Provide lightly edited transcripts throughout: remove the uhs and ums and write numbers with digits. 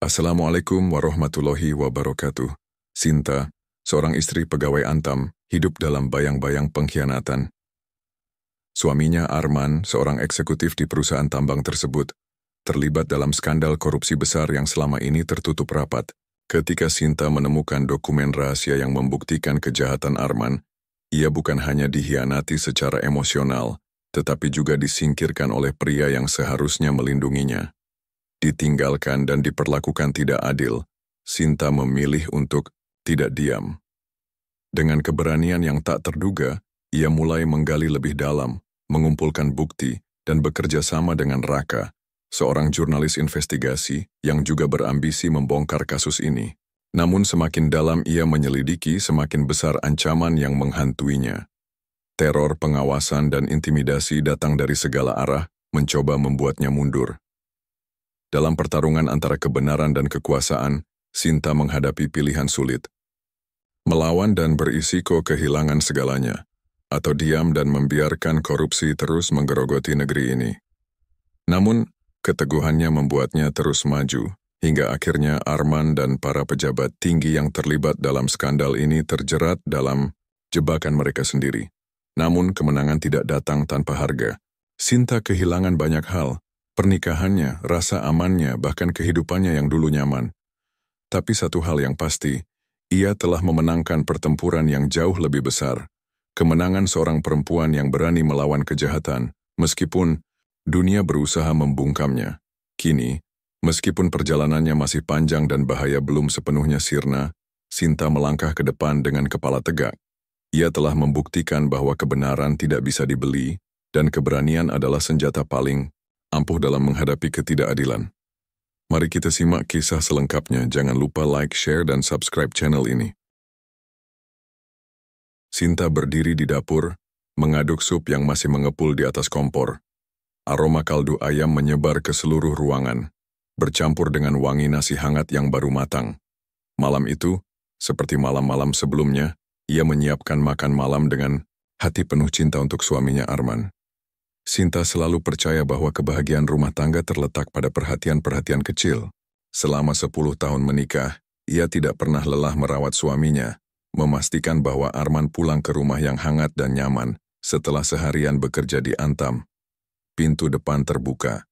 Assalamualaikum warahmatullahi wabarakatuh. Sinta, seorang istri pegawai Antam, hidup dalam bayang-bayang pengkhianatan. Suaminya Arman, seorang eksekutif di perusahaan tambang tersebut, terlibat dalam skandal korupsi besar yang selama ini tertutup rapat. Ketika Sinta menemukan dokumen rahasia yang membuktikan kejahatan Arman, ia bukan hanya dikhianati secara emosional, tetapi juga disingkirkan oleh pria yang seharusnya melindunginya. Ditinggalkan dan diperlakukan tidak adil, Sinta memilih untuk tidak diam. Dengan keberanian yang tak terduga, ia mulai menggali lebih dalam, mengumpulkan bukti, dan bekerja sama dengan Raka, seorang jurnalis investigasi yang juga berambisi membongkar kasus ini. Namun semakin dalam ia menyelidiki, semakin besar ancaman yang menghantuinya. Teror, pengawasan, dan intimidasi datang dari segala arah, mencoba membuatnya mundur. Dalam pertarungan antara kebenaran dan kekuasaan, Sinta menghadapi pilihan sulit. Melawan dan berisiko kehilangan segalanya, atau diam dan membiarkan korupsi terus menggerogoti negeri ini. Namun, keteguhannya membuatnya terus maju, hingga akhirnya Arman dan para pejabat tinggi yang terlibat dalam skandal ini terjerat dalam jebakan mereka sendiri. Namun, kemenangan tidak datang tanpa harga. Sinta kehilangan banyak hal. Pernikahannya, rasa amannya, bahkan kehidupannya yang dulu nyaman. Tapi satu hal yang pasti, ia telah memenangkan pertempuran yang jauh lebih besar. Kemenangan seorang perempuan yang berani melawan kejahatan, meskipun dunia berusaha membungkamnya. Kini, meskipun perjalanannya masih panjang dan bahaya belum sepenuhnya sirna, Sinta melangkah ke depan dengan kepala tegak. Ia telah membuktikan bahwa kebenaran tidak bisa dibeli, dan keberanian adalah senjata paling ampuh dalam menghadapi ketidakadilan. Mari kita simak kisah selengkapnya. Jangan lupa like, share, dan subscribe channel ini. Sinta berdiri di dapur, mengaduk sup yang masih mengepul di atas kompor. Aroma kaldu ayam menyebar ke seluruh ruangan, bercampur dengan wangi nasi hangat yang baru matang. Malam itu, seperti malam-malam sebelumnya, ia menyiapkan makan malam dengan hati penuh cinta untuk suaminya Arman. Sinta selalu percaya bahwa kebahagiaan rumah tangga terletak pada perhatian-perhatian kecil. Selama 10 tahun menikah, ia tidak pernah lelah merawat suaminya, memastikan bahwa Arman pulang ke rumah yang hangat dan nyaman setelah seharian bekerja di Antam. Pintu depan terbuka.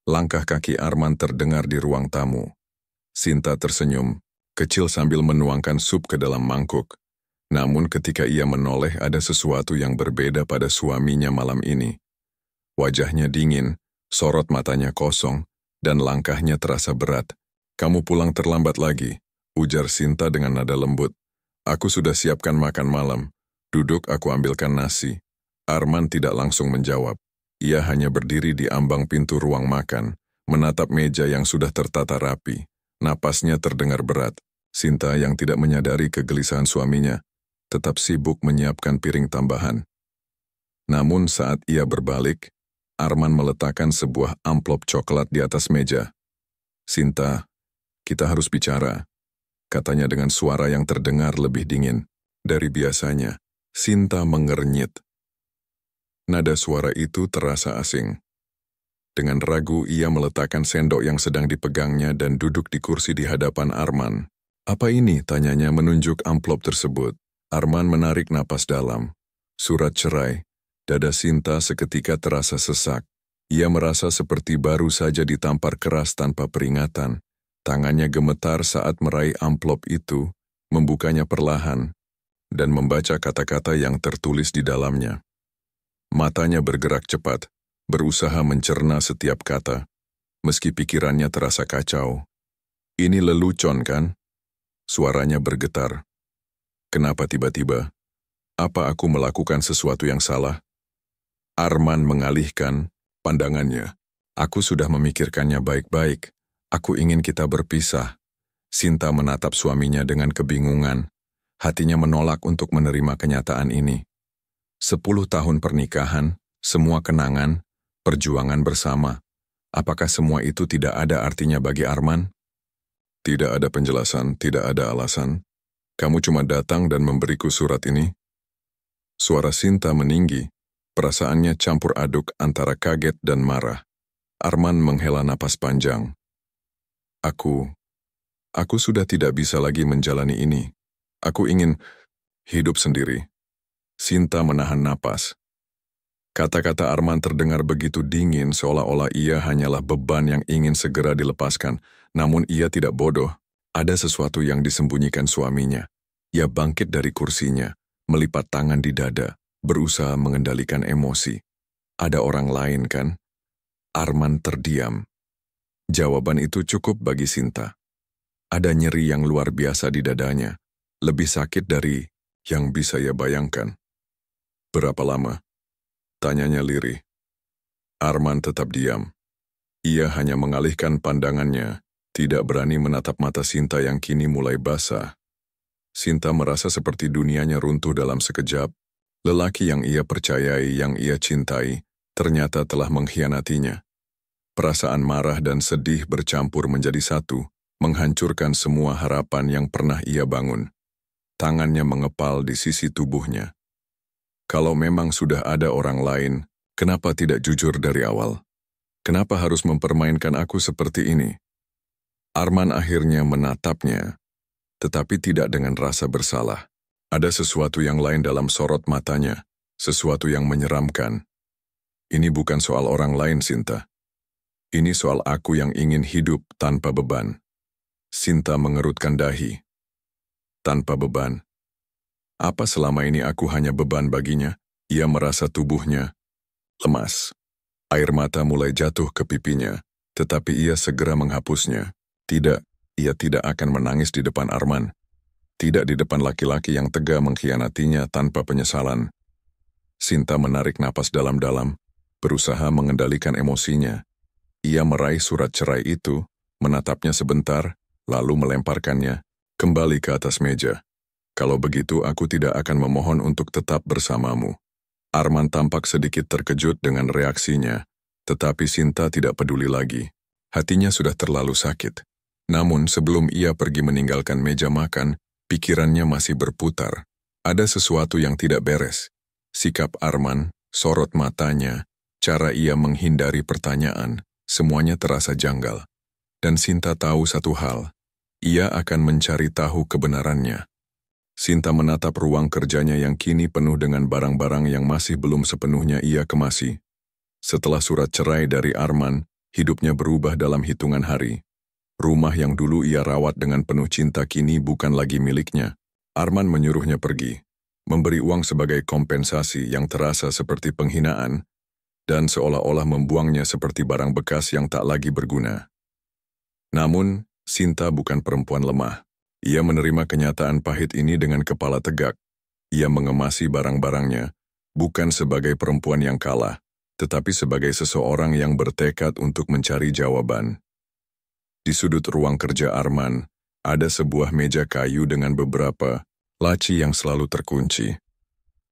Langkah kaki Arman terdengar di ruang tamu. Sinta tersenyum, kecil sambil menuangkan sup ke dalam mangkuk. Namun ketika ia menoleh, ada sesuatu yang berbeda pada suaminya malam ini. Wajahnya dingin, sorot matanya kosong, dan langkahnya terasa berat. "Kamu pulang terlambat lagi," ujar Sinta dengan nada lembut. "Aku sudah siapkan makan malam. Duduk, aku ambilkan nasi." Arman tidak langsung menjawab. Ia hanya berdiri di ambang pintu ruang makan, menatap meja yang sudah tertata rapi. Napasnya terdengar berat. Sinta yang tidak menyadari kegelisahan suaminya, tetap sibuk menyiapkan piring tambahan. Namun saat ia berbalik, Arman meletakkan sebuah amplop coklat di atas meja. "Sinta, kita harus bicara," katanya dengan suara yang terdengar lebih dingin dari biasanya. Sinta mengernyit. Nada suara itu terasa asing. Dengan ragu ia meletakkan sendok yang sedang dipegangnya dan duduk di kursi di hadapan Arman. "Apa ini?" tanyanya menunjuk amplop tersebut. Arman menarik napas dalam. Surat cerai. Dada Sinta seketika terasa sesak. Ia merasa seperti baru saja ditampar keras tanpa peringatan. Tangannya gemetar saat meraih amplop itu, membukanya perlahan, dan membaca kata-kata yang tertulis di dalamnya. Matanya bergerak cepat, berusaha mencerna setiap kata, meski pikirannya terasa kacau. "Ini lelucon, kan?" Suaranya bergetar. "Kenapa tiba-tiba? Apa aku melakukan sesuatu yang salah?" Arman mengalihkan pandangannya. "Aku sudah memikirkannya baik-baik. Aku ingin kita berpisah." Sinta menatap suaminya dengan kebingungan. Hatinya menolak untuk menerima kenyataan ini. 10 tahun pernikahan, semua kenangan, perjuangan bersama. Apakah semua itu tidak ada artinya bagi Arman? "Tidak ada penjelasan, tidak ada alasan. Kamu cuma datang dan memberiku surat ini." Suara Sinta meninggi. Perasaannya campur aduk antara kaget dan marah. Arman menghela napas panjang. Aku sudah tidak bisa lagi menjalani ini. Aku ingin hidup sendiri. Sinta menahan napas. Kata-kata Arman terdengar begitu dingin seolah-olah ia hanyalah beban yang ingin segera dilepaskan. Namun ia tidak bodoh. Ada sesuatu yang disembunyikan suaminya. Ia bangkit dari kursinya, melipat tangan di dada, berusaha mengendalikan emosi. Ada orang lain kan? Arman terdiam. Jawaban itu cukup bagi Sinta. Ada nyeri yang luar biasa di dadanya, lebih sakit dari yang bisa ia bayangkan. Berapa lama? Tanyanya lirih. Arman tetap diam. Ia hanya mengalihkan pandangannya, tidak berani menatap mata Sinta yang kini mulai basah. Sinta merasa seperti dunianya runtuh dalam sekejap. Lelaki yang ia percayai, yang ia cintai, ternyata telah mengkhianatinya. Perasaan marah dan sedih bercampur menjadi satu, menghancurkan semua harapan yang pernah ia bangun. Tangannya mengepal di sisi tubuhnya. Kalau memang sudah ada orang lain, kenapa tidak jujur dari awal? Kenapa harus mempermainkan aku seperti ini? Arman akhirnya menatapnya, tetapi tidak dengan rasa bersalah. Ada sesuatu yang lain dalam sorot matanya, sesuatu yang menyeramkan. Ini bukan soal orang lain, Sinta. Ini soal aku yang ingin hidup tanpa beban. Sinta mengerutkan dahi. Tanpa beban. Apa selama ini aku hanya beban baginya? Ia merasa tubuhnya lemas. Air mata mulai jatuh ke pipinya, tetapi ia segera menghapusnya. Tidak, ia tidak akan menangis di depan Arman. Tidak di depan laki-laki yang tega mengkhianatinya tanpa penyesalan. Sinta menarik napas dalam-dalam, berusaha mengendalikan emosinya. Ia meraih surat cerai itu, menatapnya sebentar, lalu melemparkannya kembali ke atas meja. Kalau begitu aku tidak akan memohon untuk tetap bersamamu. Arman tampak sedikit terkejut dengan reaksinya, tetapi Sinta tidak peduli lagi. Hatinya sudah terlalu sakit. Namun sebelum ia pergi meninggalkan meja makan, pikirannya masih berputar. Ada sesuatu yang tidak beres. Sikap Arman, sorot matanya, cara ia menghindari pertanyaan, semuanya terasa janggal. Dan Sinta tahu satu hal, ia akan mencari tahu kebenarannya. Sinta menatap ruang kerjanya yang kini penuh dengan barang-barang yang masih belum sepenuhnya ia kemasi. Setelah surat cerai dari Arman, hidupnya berubah dalam hitungan hari. Rumah yang dulu ia rawat dengan penuh cinta kini bukan lagi miliknya. Arman menyuruhnya pergi, memberi uang sebagai kompensasi yang terasa seperti penghinaan, dan seolah-olah membuangnya seperti barang bekas yang tak lagi berguna. Namun, Sinta bukan perempuan lemah. Ia menerima kenyataan pahit ini dengan kepala tegak. Ia mengemasi barang-barangnya, bukan sebagai perempuan yang kalah, tetapi sebagai seseorang yang bertekad untuk mencari jawaban. Di sudut ruang kerja Arman, ada sebuah meja kayu dengan beberapa laci yang selalu terkunci.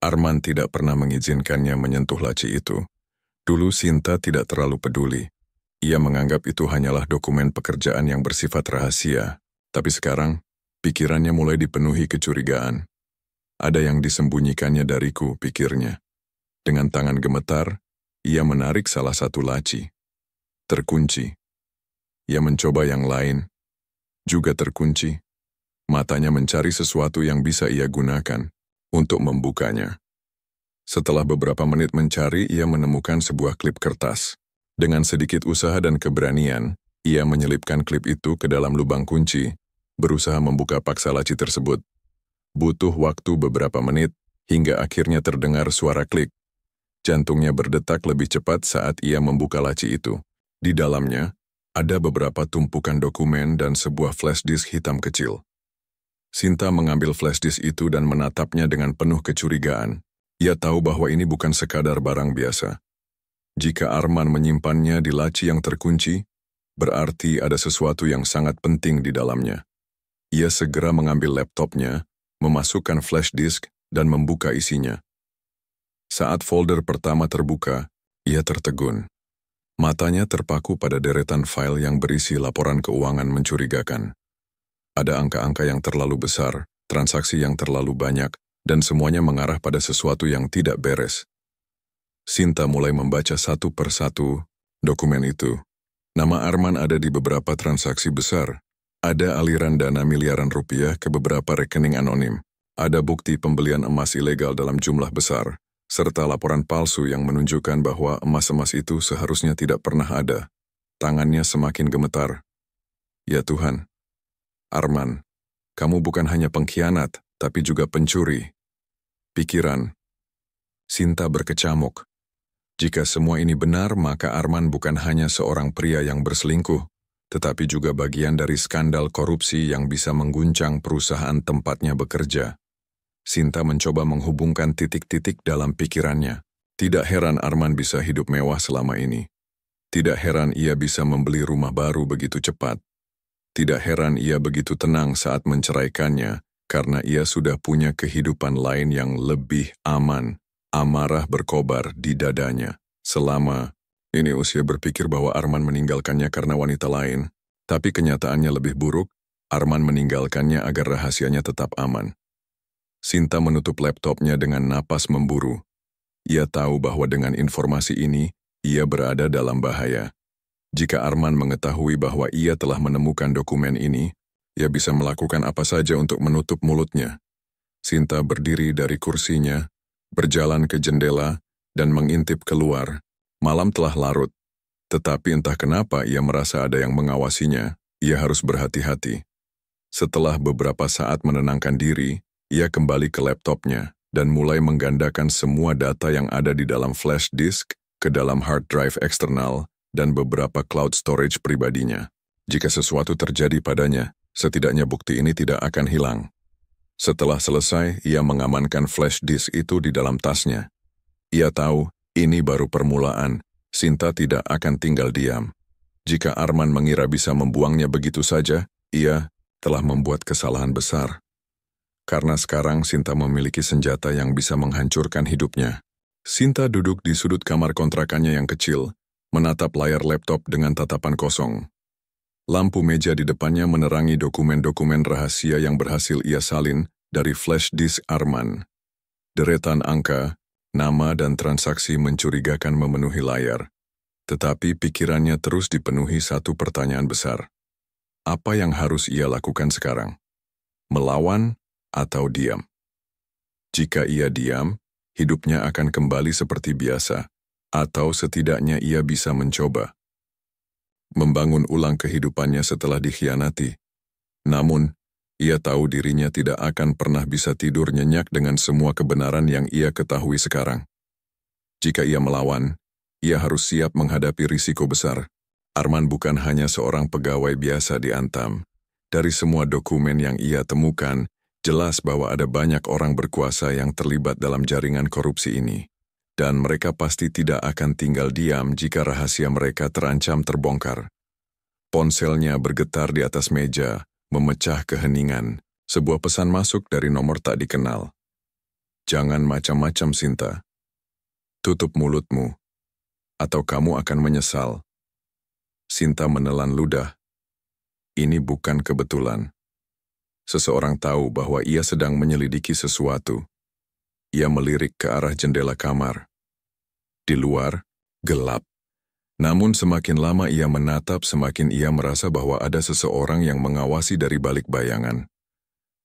Arman tidak pernah mengizinkannya menyentuh laci itu. Dulu Sinta tidak terlalu peduli. Ia menganggap itu hanyalah dokumen pekerjaan yang bersifat rahasia. Tapi sekarang, pikirannya mulai dipenuhi kecurigaan. Ada yang disembunyikannya dariku, pikirnya. Dengan tangan gemetar, ia menarik salah satu laci. Terkunci. Ia mencoba yang lain. Juga terkunci. Matanya mencari sesuatu yang bisa ia gunakan untuk membukanya. Setelah beberapa menit mencari, ia menemukan sebuah klip kertas. Dengan sedikit usaha dan keberanian, ia menyelipkan klip itu ke dalam lubang kunci, berusaha membuka paksa laci tersebut. Butuh waktu beberapa menit, hingga akhirnya terdengar suara klik. Jantungnya berdetak lebih cepat saat ia membuka laci itu. Di dalamnya, ada beberapa tumpukan dokumen dan sebuah flash disk hitam kecil. Sinta mengambil flash disk itu dan menatapnya dengan penuh kecurigaan. Ia tahu bahwa ini bukan sekadar barang biasa. Jika Arman menyimpannya di laci yang terkunci, berarti ada sesuatu yang sangat penting di dalamnya. Ia segera mengambil laptopnya, memasukkan flash disk, dan membuka isinya. Saat folder pertama terbuka, ia tertegun. Matanya terpaku pada deretan file yang berisi laporan keuangan mencurigakan. Ada angka-angka yang terlalu besar, transaksi yang terlalu banyak, dan semuanya mengarah pada sesuatu yang tidak beres. Sinta mulai membaca satu persatu dokumen itu. Nama Arman ada di beberapa transaksi besar. Ada aliran dana miliaran rupiah ke beberapa rekening anonim. Ada bukti pembelian emas ilegal dalam jumlah besar, serta laporan palsu yang menunjukkan bahwa emas-emas itu seharusnya tidak pernah ada. Tangannya semakin gemetar. Ya Tuhan, Arman, kamu bukan hanya pengkhianat, tapi juga pencuri. Pikiran. Sinta berkecamuk. Jika semua ini benar, maka Arman bukan hanya seorang pria yang berselingkuh, tetapi juga bagian dari skandal korupsi yang bisa mengguncang perusahaan tempatnya bekerja. Sinta mencoba menghubungkan titik-titik dalam pikirannya. Tidak heran Arman bisa hidup mewah selama ini. Tidak heran ia bisa membeli rumah baru begitu cepat. Tidak heran ia begitu tenang saat menceraikannya, karena ia sudah punya kehidupan lain yang lebih aman. Amarah berkobar di dadanya. Selama ini usia berpikir bahwa Arman meninggalkannya karena wanita lain, tapi kenyataannya lebih buruk, Arman meninggalkannya agar rahasianya tetap aman. Sinta menutup laptopnya dengan napas memburu. Ia tahu bahwa dengan informasi ini, ia berada dalam bahaya. Jika Arman mengetahui bahwa ia telah menemukan dokumen ini, ia bisa melakukan apa saja untuk menutup mulutnya. Sinta berdiri dari kursinya, berjalan ke jendela, dan mengintip keluar. Malam telah larut, tetapi entah kenapa ia merasa ada yang mengawasinya. Ia harus berhati-hati. Setelah beberapa saat menenangkan diri, ia kembali ke laptopnya dan mulai menggandakan semua data yang ada di dalam flash disk ke dalam hard drive eksternal dan beberapa cloud storage pribadinya. Jika sesuatu terjadi padanya, setidaknya bukti ini tidak akan hilang. Setelah selesai, ia mengamankan flash disk itu di dalam tasnya. Ia tahu, ini baru permulaan. Sinta tidak akan tinggal diam. Jika Arman mengira bisa membuangnya begitu saja, ia telah membuat kesalahan besar. Karena sekarang Sinta memiliki senjata yang bisa menghancurkan hidupnya. Sinta duduk di sudut kamar kontrakannya yang kecil, menatap layar laptop dengan tatapan kosong. Lampu meja di depannya menerangi dokumen-dokumen rahasia yang berhasil ia salin dari flash disk Arman. Deretan angka, nama dan transaksi mencurigakan memenuhi layar. Tetapi pikirannya terus dipenuhi satu pertanyaan besar. Apa yang harus ia lakukan sekarang? Melawan atau diam? Jika ia diam, hidupnya akan kembali seperti biasa, atau setidaknya ia bisa mencoba membangun ulang kehidupannya setelah dikhianati. Namun, ia tahu dirinya tidak akan pernah bisa tidur nyenyak dengan semua kebenaran yang ia ketahui sekarang. Jika ia melawan, ia harus siap menghadapi risiko besar. Arman bukan hanya seorang pegawai biasa di Antam. Dari semua dokumen yang ia temukan, jelas bahwa ada banyak orang berkuasa yang terlibat dalam jaringan korupsi ini. Dan mereka pasti tidak akan tinggal diam jika rahasia mereka terancam terbongkar. Ponselnya bergetar di atas meja, memecah keheningan. Sebuah pesan masuk dari nomor tak dikenal. Jangan macam-macam, Sinta. Tutup mulutmu, atau kamu akan menyesal. Sinta menelan ludah. Ini bukan kebetulan. Seseorang tahu bahwa ia sedang menyelidiki sesuatu. Ia melirik ke arah jendela kamar. Di luar, gelap. Namun semakin lama ia menatap, semakin ia merasa bahwa ada seseorang yang mengawasi dari balik bayangan.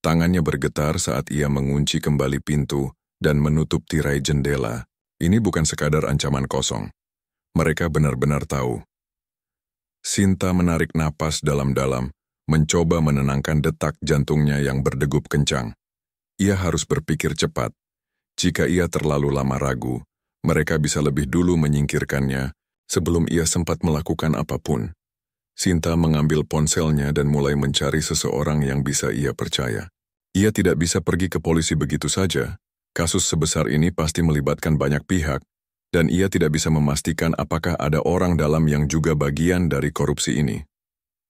Tangannya bergetar saat ia mengunci kembali pintu dan menutup tirai jendela. Ini bukan sekadar ancaman kosong. Mereka benar-benar tahu. Sinta menarik napas dalam-dalam, mencoba menenangkan detak jantungnya yang berdegup kencang. Ia harus berpikir cepat. Jika ia terlalu lama ragu, mereka bisa lebih dulu menyingkirkannya sebelum ia sempat melakukan apapun. Sinta mengambil ponselnya dan mulai mencari seseorang yang bisa ia percaya. Ia tidak bisa pergi ke polisi begitu saja. Kasus sebesar ini pasti melibatkan banyak pihak, dan ia tidak bisa memastikan apakah ada orang dalam yang juga bagian dari korupsi ini.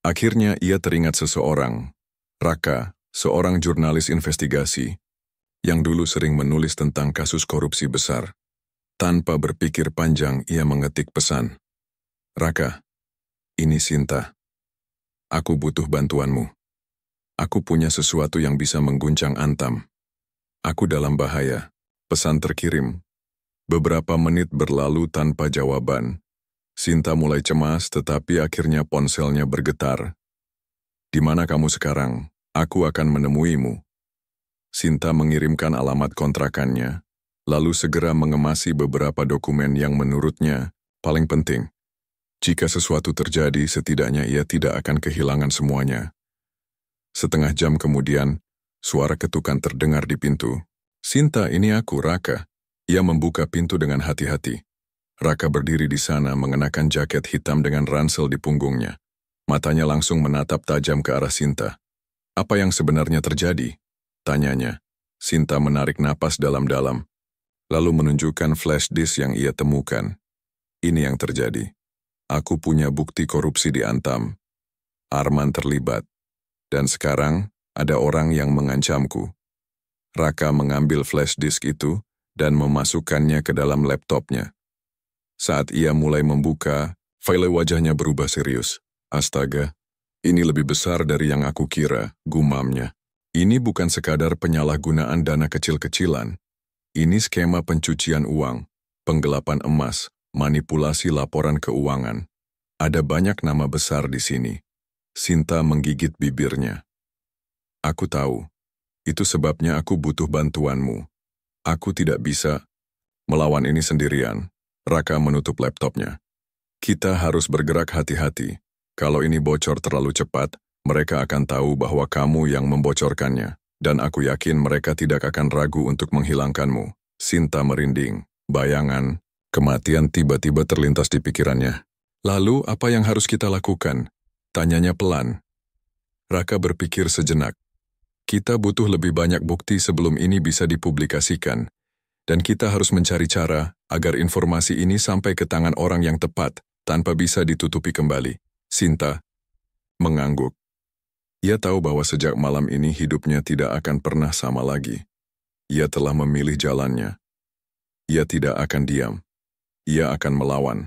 Akhirnya ia teringat seseorang, Raka, seorang jurnalis investigasi, yang dulu sering menulis tentang kasus korupsi besar. Tanpa berpikir panjang, ia mengetik pesan. Raka, ini Sinta. Aku butuh bantuanmu. Aku punya sesuatu yang bisa mengguncang Antam. Aku dalam bahaya. Pesan terkirim. Beberapa menit berlalu tanpa jawaban. Sinta mulai cemas, tetapi akhirnya ponselnya bergetar. Di mana kamu sekarang? Aku akan menemuimu. Sinta mengirimkan alamat kontrakannya, lalu segera mengemasi beberapa dokumen yang menurutnya paling penting. Jika sesuatu terjadi, setidaknya ia tidak akan kehilangan semuanya. Setengah jam kemudian, suara ketukan terdengar di pintu. Sinta, ini aku, Raka. Ia membuka pintu dengan hati-hati. Raka berdiri di sana mengenakan jaket hitam dengan ransel di punggungnya. Matanya langsung menatap tajam ke arah Sinta. Apa yang sebenarnya terjadi? Tanyanya. Sinta menarik napas dalam-dalam, lalu menunjukkan flash disk yang ia temukan. Ini yang terjadi. Aku punya bukti korupsi di Antam. Arman terlibat. Dan sekarang, ada orang yang mengancamku. Raka mengambil flash disk itu dan memasukkannya ke dalam laptopnya. Saat ia mulai membuka, file wajahnya berubah serius. Astaga, ini lebih besar dari yang aku kira, gumamnya. Ini bukan sekadar penyalahgunaan dana kecil-kecilan. Ini skema pencucian uang, penggelapan emas, manipulasi laporan keuangan. Ada banyak nama besar di sini. Sinta menggigit bibirnya. Aku tahu. Itu sebabnya aku butuh bantuanmu. Aku tidak bisa melawan ini sendirian. Raka menutup laptopnya. Kita harus bergerak hati-hati. Kalau ini bocor terlalu cepat, mereka akan tahu bahwa kamu yang membocorkannya. Dan aku yakin mereka tidak akan ragu untuk menghilangkanmu. Sinta merinding. Bayangan kematian tiba-tiba terlintas di pikirannya. Lalu apa yang harus kita lakukan? Tanyanya pelan. Raka berpikir sejenak. Kita butuh lebih banyak bukti sebelum ini bisa dipublikasikan. Dan kita harus mencari cara agar informasi ini sampai ke tangan orang yang tepat tanpa bisa ditutupi kembali. Sinta mengangguk. Ia tahu bahwa sejak malam ini hidupnya tidak akan pernah sama lagi. Ia telah memilih jalannya. Ia tidak akan diam. Ia akan melawan.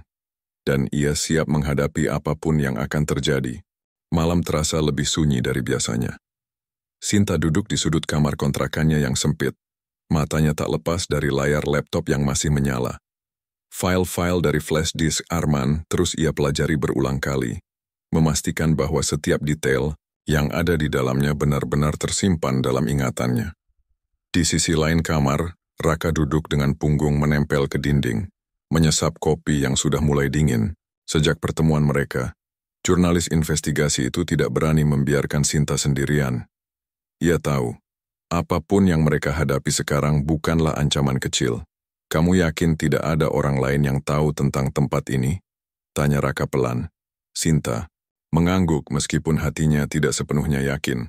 Dan ia siap menghadapi apapun yang akan terjadi. Malam terasa lebih sunyi dari biasanya. Sinta duduk di sudut kamar kontrakannya yang sempit. Matanya tak lepas dari layar laptop yang masih menyala. File-file dari flash disk Arman terus ia pelajari berulang kali, memastikan bahwa setiap detail yang ada di dalamnya benar-benar tersimpan dalam ingatannya. Di sisi lain kamar, Raka duduk dengan punggung menempel ke dinding, menyesap kopi yang sudah mulai dingin. Sejak pertemuan mereka, jurnalis investigasi itu tidak berani membiarkan Sinta sendirian. Ia tahu, apapun yang mereka hadapi sekarang bukanlah ancaman kecil. Kamu yakin tidak ada orang lain yang tahu tentang tempat ini? Tanya Raka pelan. Sinta mengangguk meskipun hatinya tidak sepenuhnya yakin.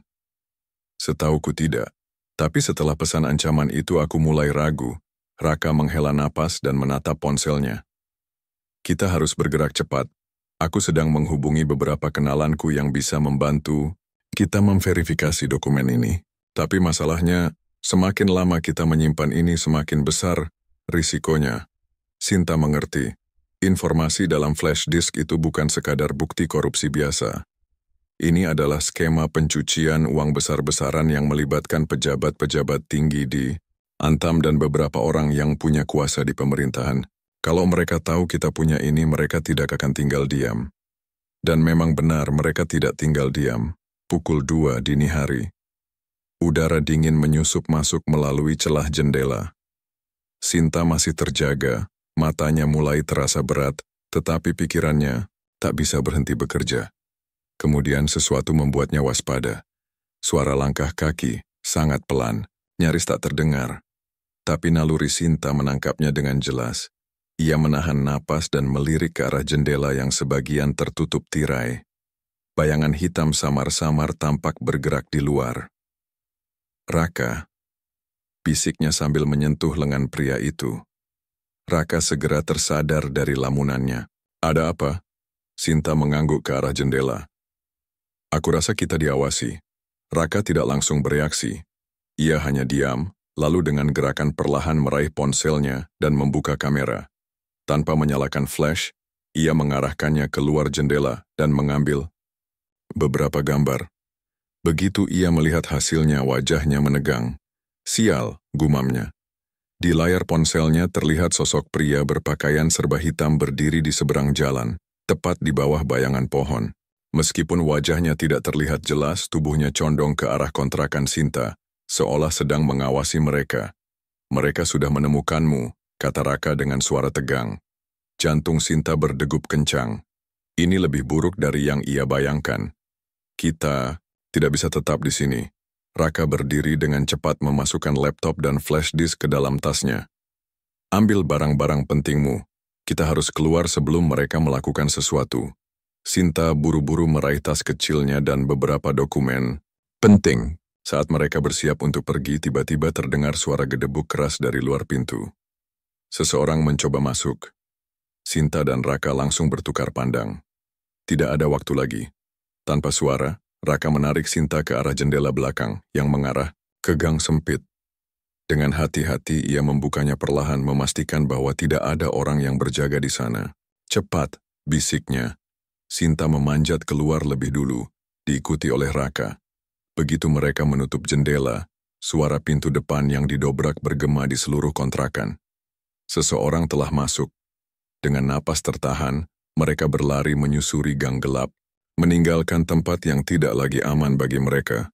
Setauku tidak. Tapi setelah pesan ancaman itu aku mulai ragu. Raka menghela napas dan menatap ponselnya. Kita harus bergerak cepat. Aku sedang menghubungi beberapa kenalanku yang bisa membantu kita memverifikasi dokumen ini. Tapi masalahnya, semakin lama kita menyimpan ini semakin besar risikonya. Sinta mengerti. Informasi dalam flash disk itu bukan sekadar bukti korupsi biasa. Ini adalah skema pencucian uang besar-besaran yang melibatkan pejabat-pejabat tinggi di Antam dan beberapa orang yang punya kuasa di pemerintahan. Kalau mereka tahu kita punya ini, mereka tidak akan tinggal diam. Dan memang benar mereka tidak tinggal diam. Pukul 2 dini hari. Udara dingin menyusup masuk melalui celah jendela. Sinta masih terjaga, matanya mulai terasa berat, tetapi pikirannya tak bisa berhenti bekerja. Kemudian sesuatu membuatnya waspada. Suara langkah kaki, sangat pelan, nyaris tak terdengar. Tapi naluri Sinta menangkapnya dengan jelas. Ia menahan napas dan melirik ke arah jendela yang sebagian tertutup tirai. Bayangan hitam samar-samar tampak bergerak di luar. Raka, bisiknya sambil menyentuh lengan pria itu. Raka segera tersadar dari lamunannya. Ada apa? Sinta mengangguk ke arah jendela. Aku rasa kita diawasi. Raka tidak langsung bereaksi. Ia hanya diam, lalu dengan gerakan perlahan meraih ponselnya dan membuka kamera. Tanpa menyalakan flash, ia mengarahkannya keluar jendela dan mengambil beberapa gambar. Begitu ia melihat hasilnya, wajahnya menegang. Sial, gumamnya. Di layar ponselnya terlihat sosok pria berpakaian serba hitam berdiri di seberang jalan, tepat di bawah bayangan pohon. Meskipun wajahnya tidak terlihat jelas, tubuhnya condong ke arah kontrakan Sinta, seolah sedang mengawasi mereka. "Mereka sudah menemukanmu," kata Raka dengan suara tegang. Jantung Sinta berdegup kencang. Ini lebih buruk dari yang ia bayangkan. "Kita tidak bisa tetap di sini." Raka berdiri dengan cepat memasukkan laptop dan flash disk ke dalam tasnya. "Ambil barang-barang pentingmu. Kita harus keluar sebelum mereka melakukan sesuatu." Sinta buru-buru meraih tas kecilnya dan beberapa dokumen penting. Saat mereka bersiap untuk pergi, tiba-tiba terdengar suara gedebuk keras dari luar pintu. Seseorang mencoba masuk. Sinta dan Raka langsung bertukar pandang. Tidak ada waktu lagi. Tanpa suara, Raka menarik Sinta ke arah jendela belakang yang mengarah ke gang sempit. Dengan hati-hati ia membukanya perlahan, memastikan bahwa tidak ada orang yang berjaga di sana. "Cepat," bisiknya. Sinta memanjat keluar lebih dulu, diikuti oleh Raka. Begitu mereka menutup jendela, suara pintu depan yang didobrak bergema di seluruh kontrakan. Seseorang telah masuk. Dengan napas tertahan, mereka berlari menyusuri gang gelap, meninggalkan tempat yang tidak lagi aman bagi mereka.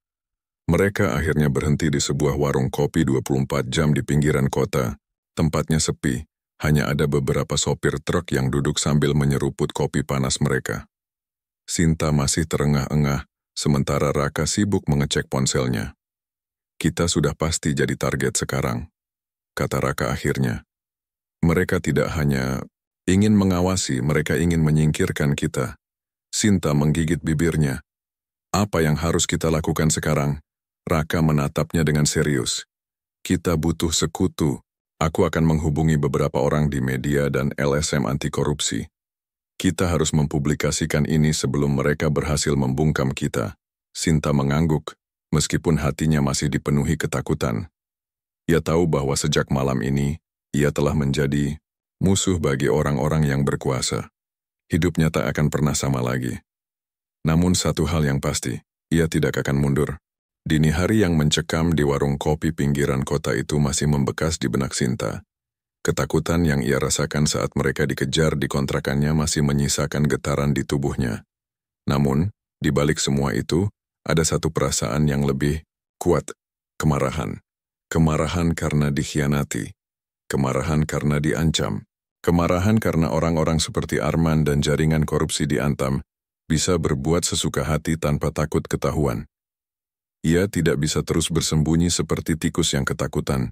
Mereka akhirnya berhenti di sebuah warung kopi 24 jam di pinggiran kota. Tempatnya sepi. Hanya ada beberapa sopir truk yang duduk sambil menyeruput kopi panas mereka. Sinta masih terengah-engah, sementara Raka sibuk mengecek ponselnya. "Kita sudah pasti jadi target sekarang," kata Raka akhirnya. "Mereka tidak hanya ingin mengawasi, mereka ingin menyingkirkan kita." Sinta menggigit bibirnya. "Apa yang harus kita lakukan sekarang?" Raka menatapnya dengan serius. "Kita butuh sekutu. Aku akan menghubungi beberapa orang di media dan LSM anti korupsi. Kita harus mempublikasikan ini sebelum mereka berhasil membungkam kita." Sinta mengangguk, meskipun hatinya masih dipenuhi ketakutan. Ia tahu bahwa sejak malam ini, ia telah menjadi musuh bagi orang-orang yang berkuasa. Hidupnya tak akan pernah sama lagi. Namun satu hal yang pasti, ia tidak akan mundur. Dini hari yang mencekam di warung kopi pinggiran kota itu masih membekas di benak Sinta. Ketakutan yang ia rasakan saat mereka dikejar di kontrakannya masih menyisakan getaran di tubuhnya. Namun, di balik semua itu, ada satu perasaan yang lebih kuat, kemarahan. Kemarahan karena dikhianati. Kemarahan karena diancam. Kemarahan karena orang-orang seperti Arman dan jaringan korupsi di Antam bisa berbuat sesuka hati tanpa takut ketahuan. Ia tidak bisa terus bersembunyi seperti tikus yang ketakutan.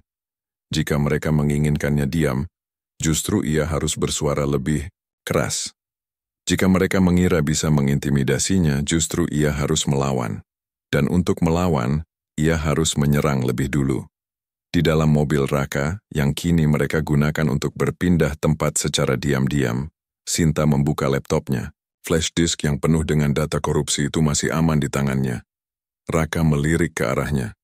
Jika mereka menginginkannya diam, justru ia harus bersuara lebih keras. Jika mereka mengira bisa mengintimidasinya, justru ia harus melawan. Dan untuk melawan, ia harus menyerang lebih dulu. Di dalam mobil Raka, yang kini mereka gunakan untuk berpindah tempat secara diam-diam, Sinta membuka laptopnya. Flash disk yang penuh dengan data korupsi itu masih aman di tangannya. Raka melirik ke arahnya.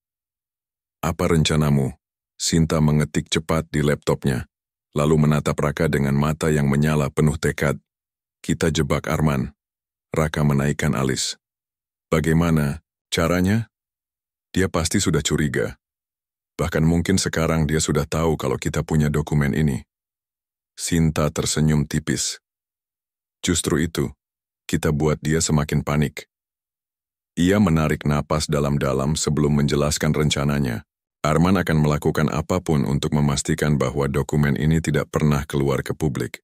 "Apa rencanamu?" Sinta mengetik cepat di laptopnya, lalu menatap Raka dengan mata yang menyala penuh tekad. "Kita jebak Arman." Raka menaikkan alis. "Bagaimana caranya?" "Dia pasti sudah curiga. Bahkan mungkin sekarang dia sudah tahu kalau kita punya dokumen ini." Sinta tersenyum tipis. "Justru itu, kita buat dia semakin panik." Ia menarik napas dalam-dalam sebelum menjelaskan rencananya. Arman akan melakukan apapun untuk memastikan bahwa dokumen ini tidak pernah keluar ke publik.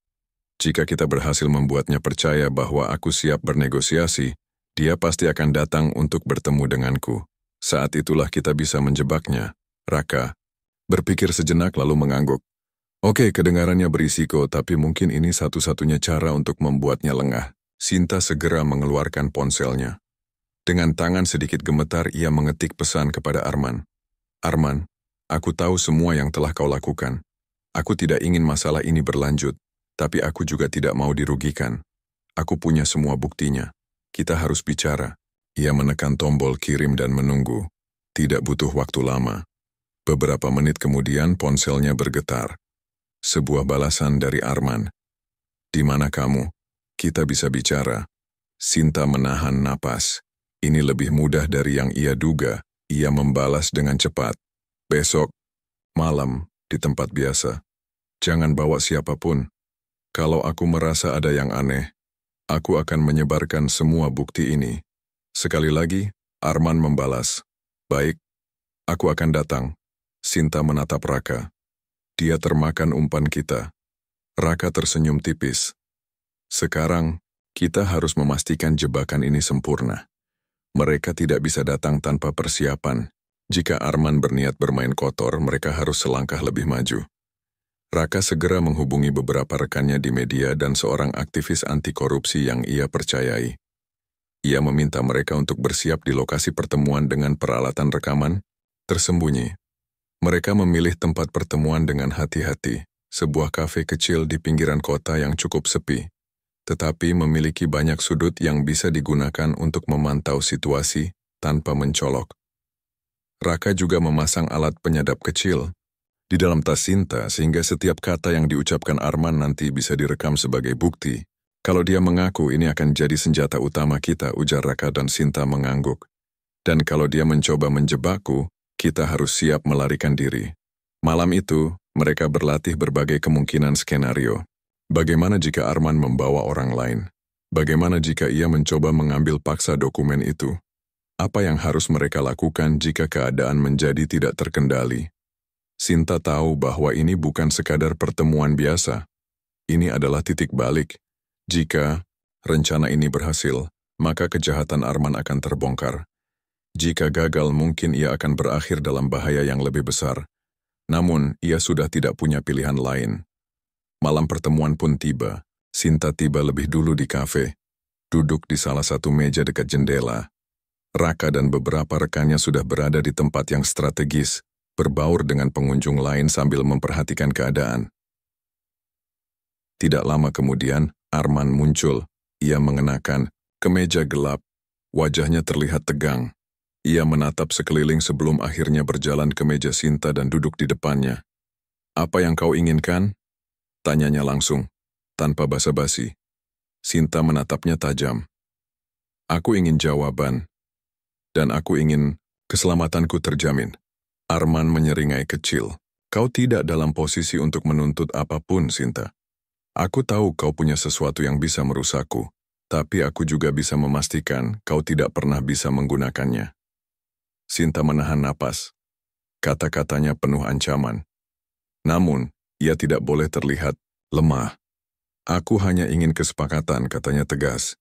Jika kita berhasil membuatnya percaya bahwa aku siap bernegosiasi, dia pasti akan datang untuk bertemu denganku. Saat itulah kita bisa menjebaknya. Raka berpikir sejenak lalu mengangguk. "Oke, kedengarannya berisiko, tapi mungkin ini satu-satunya cara untuk membuatnya lengah." Sinta segera mengeluarkan ponselnya. Dengan tangan sedikit gemetar, ia mengetik pesan kepada Arman. "Arman, aku tahu semua yang telah kau lakukan. Aku tidak ingin masalah ini berlanjut, tapi aku juga tidak mau dirugikan. Aku punya semua buktinya. Kita harus bicara." Ia menekan tombol kirim dan menunggu. Tidak butuh waktu lama. Beberapa menit kemudian ponselnya bergetar. Sebuah balasan dari Arman. "Di mana kamu? Kita bisa bicara." Sinta menahan napas. Ini lebih mudah dari yang ia duga. Ia membalas dengan cepat. "Besok, malam, di tempat biasa. Jangan bawa siapapun. Kalau aku merasa ada yang aneh, Aku akan menyebarkan semua bukti ini. Sekali lagi, Arman membalas. Baik, aku akan datang. Sinta menatap Raka. Dia termakan umpan kita. Raka tersenyum tipis. Sekarang, kita harus memastikan jebakan ini sempurna. Mereka tidak bisa datang tanpa persiapan. Jika Arman berniat bermain kotor, mereka harus selangkah lebih maju. Raka segera menghubungi beberapa rekannya di media dan seorang aktivis anti korupsi yang ia percayai. Ia meminta mereka untuk bersiap di lokasi pertemuan dengan peralatan rekaman tersembunyi. Mereka memilih tempat pertemuan dengan hati-hati, sebuah kafe kecil di pinggiran kota yang cukup sepi, tetapi memiliki banyak sudut yang bisa digunakan untuk memantau situasi tanpa mencolok. Raka juga memasang alat penyadap kecil di dalam tas Sinta sehingga setiap kata yang diucapkan Arman nanti bisa direkam sebagai bukti. Kalau dia mengaku ini akan jadi senjata utama kita, ujar Raka dan Sinta mengangguk. Dan kalau dia mencoba menjebakku, kita harus siap melarikan diri. Malam itu, mereka berlatih berbagai kemungkinan skenario. Bagaimana jika Arman membawa orang lain? Bagaimana jika ia mencoba mengambil paksa dokumen itu? Apa yang harus mereka lakukan jika keadaan menjadi tidak terkendali? Sinta tahu bahwa ini bukan sekadar pertemuan biasa. Ini adalah titik balik. Jika rencana ini berhasil, maka kejahatan Arman akan terbongkar. Jika gagal, mungkin ia akan berakhir dalam bahaya yang lebih besar. Namun, ia sudah tidak punya pilihan lain. Malam pertemuan pun tiba. Sinta tiba lebih dulu di kafe, duduk di salah satu meja dekat jendela. Raka dan beberapa rekannya sudah berada di tempat yang strategis, berbaur dengan pengunjung lain sambil memperhatikan keadaan. Tidak lama kemudian, Arman muncul. Ia mengenakan kemeja gelap. Wajahnya terlihat tegang. Ia menatap sekeliling sebelum akhirnya berjalan ke meja Sinta dan duduk di depannya. Apa yang kau inginkan? Tanyanya langsung, tanpa basa-basi. Sinta menatapnya tajam. Aku ingin jawaban. Dan aku ingin keselamatanku terjamin. Arman menyeringai kecil. Kau tidak dalam posisi untuk menuntut apapun, Sinta. Aku tahu kau punya sesuatu yang bisa merusakku, tapi aku juga bisa memastikan kau tidak pernah bisa menggunakannya. Sinta menahan napas. Kata-katanya penuh ancaman. Namun, ia tidak boleh terlihat lemah. Aku hanya ingin kesepakatan, katanya tegas.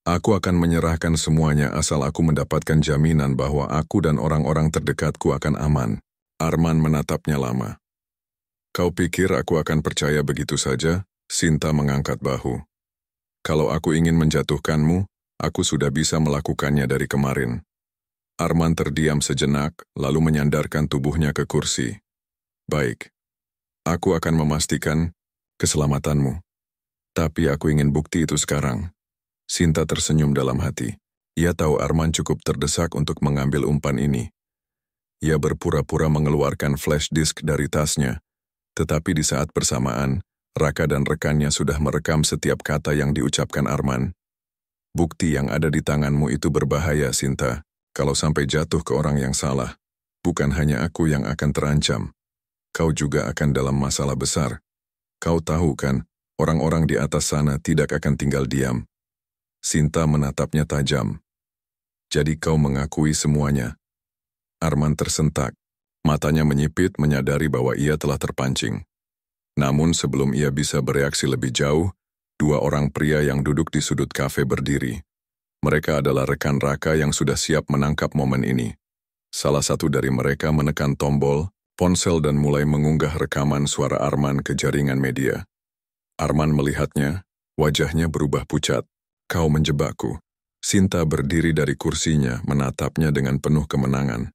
Aku akan menyerahkan semuanya asal aku mendapatkan jaminan bahwa aku dan orang-orang terdekatku akan aman. Arman menatapnya lama. Kau pikir aku akan percaya begitu saja? Sinta mengangkat bahu. Kalau aku ingin menjatuhkanmu, aku sudah bisa melakukannya dari kemarin. Arman terdiam sejenak, lalu menyandarkan tubuhnya ke kursi. Baik. Aku akan memastikan keselamatanmu. Tapi aku ingin bukti itu sekarang. Sinta tersenyum dalam hati. Ia tahu Arman cukup terdesak untuk mengambil umpan ini. Ia berpura-pura mengeluarkan flash disk dari tasnya. Tetapi di saat bersamaan, Raka dan rekannya sudah merekam setiap kata yang diucapkan Arman. Bukti yang ada di tanganmu itu berbahaya, Sinta. Kalau sampai jatuh ke orang yang salah, bukan hanya aku yang akan terancam. Kau juga akan dalam masalah besar. Kau tahu kan, orang-orang di atas sana tidak akan tinggal diam. Sinta menatapnya tajam. Jadi kau mengakui semuanya. Arman tersentak. Matanya menyipit menyadari bahwa ia telah terpancing. Namun sebelum ia bisa bereaksi lebih jauh, dua orang pria yang duduk di sudut kafe berdiri. Mereka adalah rekan Raka yang sudah siap menangkap momen ini. Salah satu dari mereka menekan tombol, ponsel dan mulai mengunggah rekaman suara Arman ke jaringan media. Arman melihatnya, wajahnya berubah pucat. Kau menjebakku. Sinta berdiri dari kursinya, menatapnya dengan penuh kemenangan.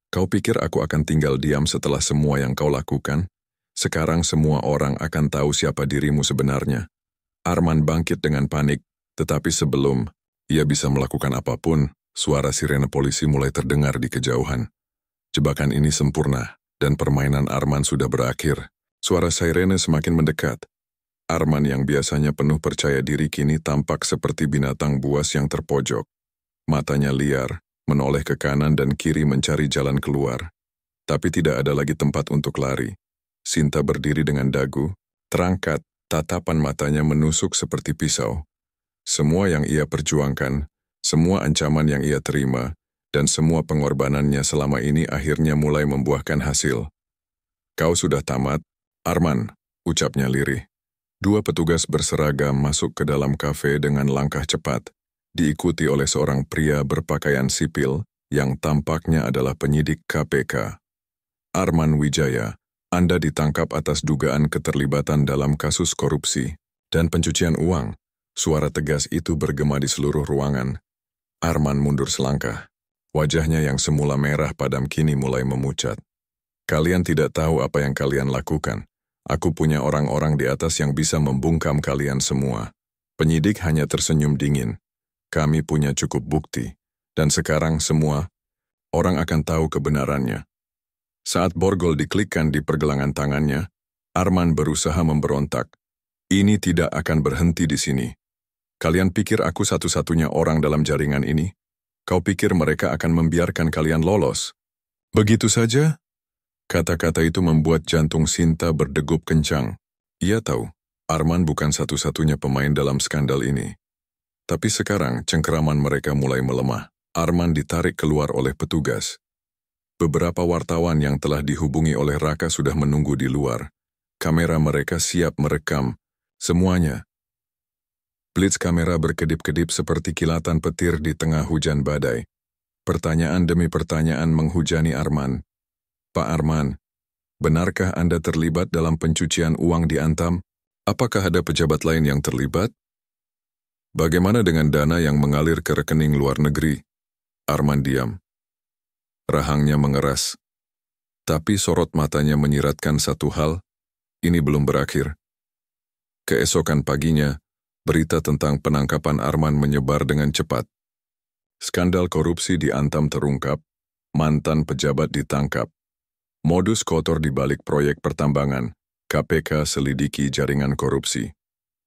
Kau pikir aku akan tinggal diam setelah semua yang kau lakukan? Sekarang semua orang akan tahu siapa dirimu sebenarnya. Arman bangkit dengan panik, tetapi sebelum ia bisa melakukan apapun, suara sirene polisi mulai terdengar di kejauhan. Jebakan ini sempurna, dan permainan Arman sudah berakhir. Suara sirene semakin mendekat. Arman yang biasanya penuh percaya diri kini tampak seperti binatang buas yang terpojok. Matanya liar, menoleh ke kanan dan kiri mencari jalan keluar. Tapi tidak ada lagi tempat untuk lari. Sinta berdiri dengan dagu, terangkat, tatapan matanya menusuk seperti pisau. Semua yang ia perjuangkan, semua ancaman yang ia terima, dan semua pengorbanannya selama ini akhirnya mulai membuahkan hasil. Kau sudah tamat, Arman, ucapnya lirih. Dua petugas berseragam masuk ke dalam kafe dengan langkah cepat, diikuti oleh seorang pria berpakaian sipil yang tampaknya adalah penyidik KPK. Arman Wijaya, Anda ditangkap atas dugaan keterlibatan dalam kasus korupsi dan pencucian uang. Suara tegas itu bergema di seluruh ruangan. Arman mundur selangkah. Wajahnya yang semula merah padam kini mulai memucat. Kalian tidak tahu apa yang kalian lakukan. Aku punya orang-orang di atas yang bisa membungkam kalian semua. Penyidik hanya tersenyum dingin. Kami punya cukup bukti. Dan sekarang semua orang akan tahu kebenarannya. Saat borgol diklikkan di pergelangan tangannya, Arman berusaha memberontak. Ini tidak akan berhenti di sini. Kalian pikir aku satu-satunya orang dalam jaringan ini? Kau pikir mereka akan membiarkan kalian lolos? Begitu saja? Kata-kata itu membuat jantung Sinta berdegup kencang. Ia tahu, Arman bukan satu-satunya pemain dalam skandal ini. Tapi sekarang cengkeraman mereka mulai melemah. Arman ditarik keluar oleh petugas. Beberapa wartawan yang telah dihubungi oleh Raka sudah menunggu di luar. Kamera mereka siap merekam semuanya. Blitz kamera berkedip-kedip seperti kilatan petir di tengah hujan badai. Pertanyaan demi pertanyaan menghujani Arman. Pak Arman, benarkah Anda terlibat dalam pencucian uang di Antam? Apakah ada pejabat lain yang terlibat? Bagaimana dengan dana yang mengalir ke rekening luar negeri? Arman diam. Rahangnya mengeras. Tapi sorot matanya menyiratkan satu hal, ini belum berakhir. Keesokan paginya, berita tentang penangkapan Arman menyebar dengan cepat. Skandal korupsi di Antam terungkap, mantan pejabat ditangkap. Modus kotor di balik proyek pertambangan, KPK selidiki jaringan korupsi.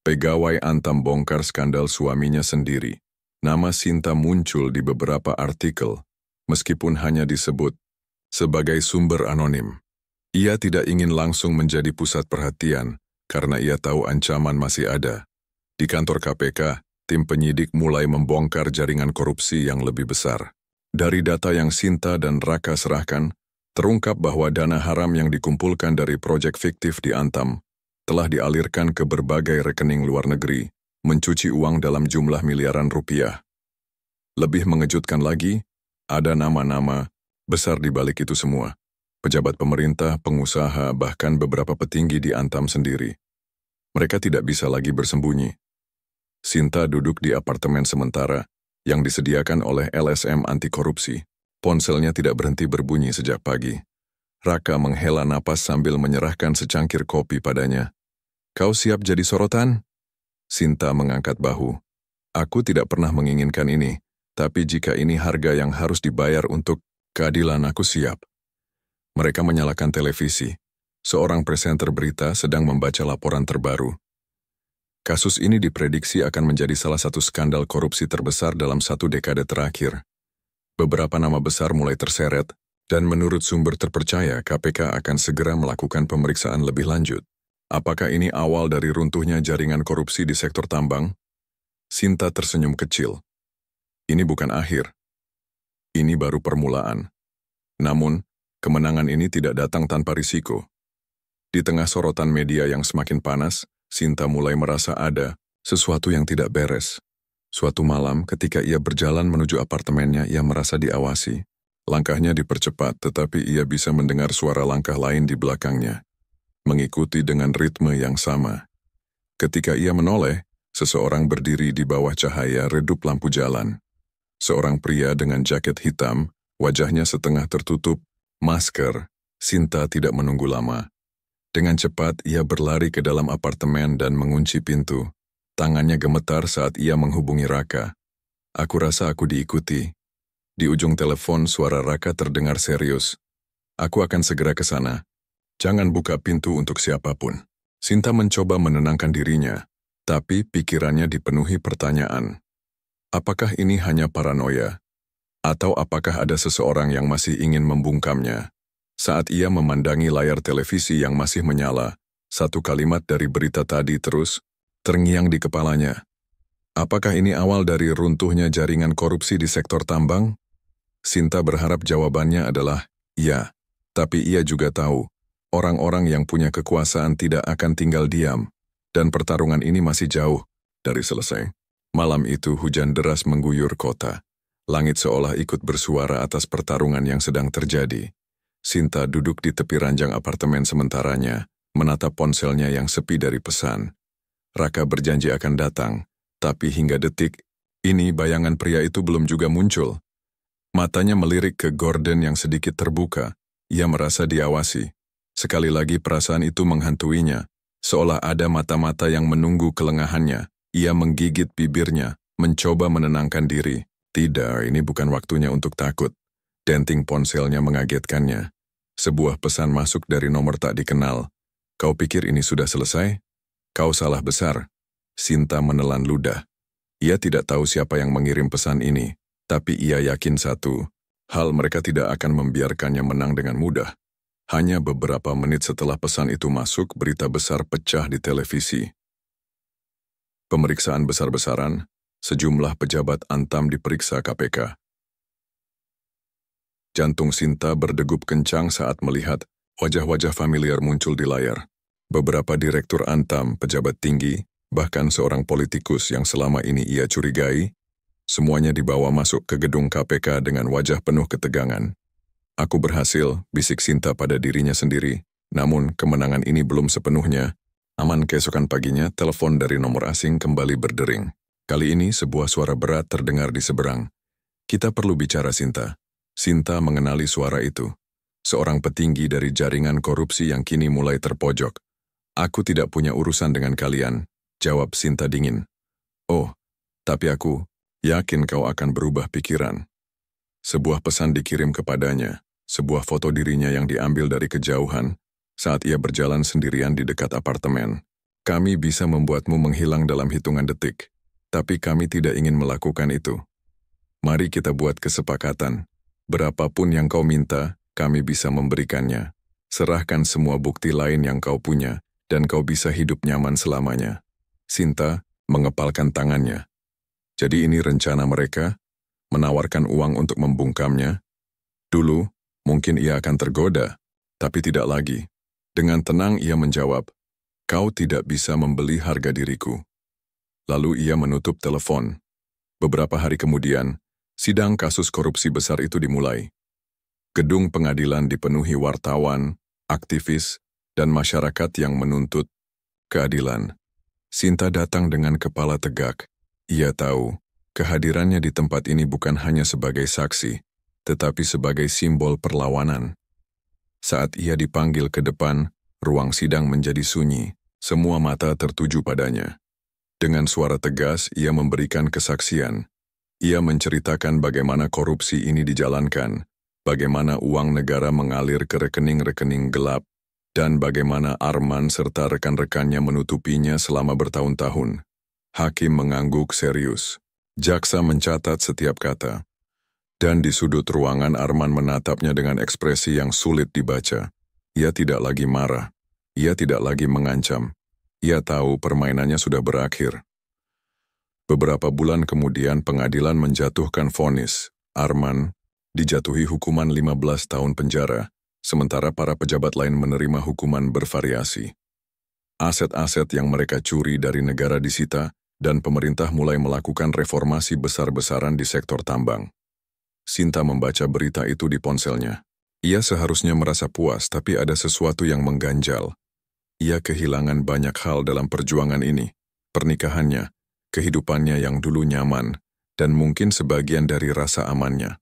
Pegawai Antam bongkar skandal suaminya sendiri. Nama Sinta muncul di beberapa artikel, meskipun hanya disebut sebagai sumber anonim. Ia tidak ingin langsung menjadi pusat perhatian, karena ia tahu ancaman masih ada. Di kantor KPK, tim penyidik mulai membongkar jaringan korupsi yang lebih besar. Dari data yang Sinta dan Raka serahkan, terungkap bahwa dana haram yang dikumpulkan dari proyek fiktif di Antam telah dialirkan ke berbagai rekening luar negeri, mencuci uang dalam jumlah miliaran rupiah. Lebih mengejutkan lagi, ada nama-nama besar di balik itu semua. Pejabat pemerintah, pengusaha, bahkan beberapa petinggi di Antam sendiri. Mereka tidak bisa lagi bersembunyi. Sinta duduk di apartemen sementara yang disediakan oleh LSM anti korupsi. Ponselnya tidak berhenti berbunyi sejak pagi. Raka menghela napas sambil menyerahkan secangkir kopi padanya. Kau siap jadi sorotan? Sinta mengangkat bahu. Aku tidak pernah menginginkan ini, tapi jika ini harga yang harus dibayar untuk keadilan, aku siap. Mereka menyalakan televisi. Seorang presenter berita sedang membaca laporan terbaru. Kasus ini diprediksi akan menjadi salah satu skandal korupsi terbesar dalam satu dekade terakhir. Beberapa nama besar mulai terseret, dan menurut sumber terpercaya KPK akan segera melakukan pemeriksaan lebih lanjut. Apakah ini awal dari runtuhnya jaringan korupsi di sektor tambang? Sinta tersenyum kecil. Ini bukan akhir. Ini baru permulaan. Namun, kemenangan ini tidak datang tanpa risiko. Di tengah sorotan media yang semakin panas, Sinta mulai merasa ada sesuatu yang tidak beres. Suatu malam ketika ia berjalan menuju apartemennya, ia merasa diawasi. Langkahnya dipercepat, tetapi ia bisa mendengar suara langkah lain di belakangnya, mengikuti dengan ritme yang sama. Ketika ia menoleh, seseorang berdiri di bawah cahaya redup lampu jalan. Seorang pria dengan jaket hitam, wajahnya setengah tertutup, masker. Sinta tidak menunggu lama. Dengan cepat, ia berlari ke dalam apartemen dan mengunci pintu. Tangannya gemetar saat ia menghubungi Raka. Aku rasa aku diikuti. Di ujung telepon, suara Raka terdengar serius. Aku akan segera ke sana. Jangan buka pintu untuk siapapun. Sinta mencoba menenangkan dirinya, tapi pikirannya dipenuhi pertanyaan. Apakah ini hanya paranoia? Atau apakah ada seseorang yang masih ingin membungkamnya? Saat ia memandangi layar televisi yang masih menyala, satu kalimat dari berita tadi terus terngiang di kepalanya. Apakah ini awal dari runtuhnya jaringan korupsi di sektor tambang? Sinta berharap jawabannya adalah ya, tapi ia juga tahu, orang-orang yang punya kekuasaan tidak akan tinggal diam, dan pertarungan ini masih jauh dari selesai. Malam itu hujan deras mengguyur kota. Langit seolah ikut bersuara atas pertarungan yang sedang terjadi. Sinta duduk di tepi ranjang apartemen sementaranya, menatap ponselnya yang sepi dari pesan. Raka berjanji akan datang, tapi hingga detik ini bayangan pria itu belum juga muncul. Matanya melirik ke gorden yang sedikit terbuka. Ia merasa diawasi. Sekali lagi perasaan itu menghantuinya, seolah ada mata-mata yang menunggu kelengahannya. Ia menggigit bibirnya, mencoba menenangkan diri. Tidak, ini bukan waktunya untuk takut. Denting ponselnya mengagetkannya. Sebuah pesan masuk dari nomor tak dikenal. Kau pikir ini sudah selesai? Kau salah besar. Sinta menelan ludah. Ia tidak tahu siapa yang mengirim pesan ini, tapi ia yakin satu, hal mereka tidak akan membiarkannya menang dengan mudah. Hanya beberapa menit setelah pesan itu masuk, berita besar pecah di televisi. Pemeriksaan besar-besaran, sejumlah pejabat Antam diperiksa KPK. Jantung Sinta berdegup kencang saat melihat wajah-wajah familiar muncul di layar. Beberapa direktur Antam, pejabat tinggi, bahkan seorang politikus yang selama ini ia curigai, semuanya dibawa masuk ke gedung KPK dengan wajah penuh ketegangan. Aku berhasil, bisik Sinta pada dirinya sendiri, namun kemenangan ini belum sepenuhnya. Aman keesokan paginya, telepon dari nomor asing kembali berdering. Kali ini sebuah suara berat terdengar di seberang. Kita perlu bicara, Sinta. Sinta mengenali suara itu. Seorang petinggi dari jaringan korupsi yang kini mulai terpojok. Aku tidak punya urusan dengan kalian, jawab Sinta dingin. Oh, tapi aku yakin kau akan berubah pikiran. Sebuah pesan dikirim kepadanya, sebuah foto dirinya yang diambil dari kejauhan, saat ia berjalan sendirian di dekat apartemen. Kami bisa membuatmu menghilang dalam hitungan detik, tapi kami tidak ingin melakukan itu. Mari kita buat kesepakatan. Berapapun yang kau minta, kami bisa memberikannya. Serahkan semua bukti lain yang kau punya, dan kau bisa hidup nyaman selamanya. Sinta mengepalkan tangannya. Jadi ini rencana mereka? Menawarkan uang untuk membungkamnya? Dulu, mungkin ia akan tergoda, tapi tidak lagi. Dengan tenang ia menjawab, kau tidak bisa membeli harga diriku. Lalu ia menutup telepon. Beberapa hari kemudian, sidang kasus korupsi besar itu dimulai. Gedung pengadilan dipenuhi wartawan, aktivis, dan masyarakat yang menuntut keadilan. Sinta datang dengan kepala tegak. Ia tahu, kehadirannya di tempat ini bukan hanya sebagai saksi, tetapi sebagai simbol perlawanan. Saat ia dipanggil ke depan, ruang sidang menjadi sunyi, semua mata tertuju padanya. Dengan suara tegas, ia memberikan kesaksian. Ia menceritakan bagaimana korupsi ini dijalankan, bagaimana uang negara mengalir ke rekening-rekening gelap, dan bagaimana Arman serta rekan-rekannya menutupinya selama bertahun-tahun. Hakim mengangguk serius. Jaksa mencatat setiap kata. Dan di sudut ruangan Arman menatapnya dengan ekspresi yang sulit dibaca. Ia tidak lagi marah. Ia tidak lagi mengancam. Ia tahu permainannya sudah berakhir. Beberapa bulan kemudian pengadilan menjatuhkan vonis. Arman dijatuhi hukuman 15 tahun penjara, sementara para pejabat lain menerima hukuman bervariasi. Aset-aset yang mereka curi dari negara disita, dan pemerintah mulai melakukan reformasi besar-besaran di sektor tambang. Sinta membaca berita itu di ponselnya. Ia seharusnya merasa puas, tapi ada sesuatu yang mengganjal. Ia kehilangan banyak hal dalam perjuangan ini. Pernikahannya, kehidupannya yang dulu nyaman, dan mungkin sebagian dari rasa amannya.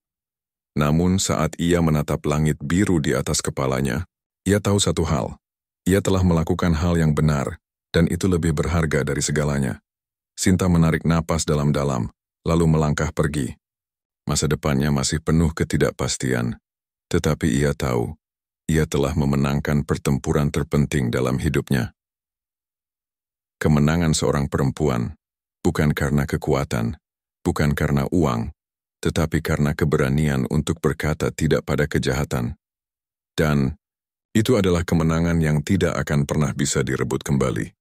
Namun saat ia menatap langit biru di atas kepalanya, ia tahu satu hal. Ia telah melakukan hal yang benar, dan itu lebih berharga dari segalanya. Sinta menarik napas dalam-dalam, lalu melangkah pergi. Masa depannya masih penuh ketidakpastian, tetapi ia tahu, ia telah memenangkan pertempuran terpenting dalam hidupnya. Kemenangan seorang perempuan, bukan karena kekuatan, bukan karena uang, tetapi karena keberanian untuk berkata tidak pada kejahatan. Dan itu adalah kemenangan yang tidak akan pernah bisa direbut kembali.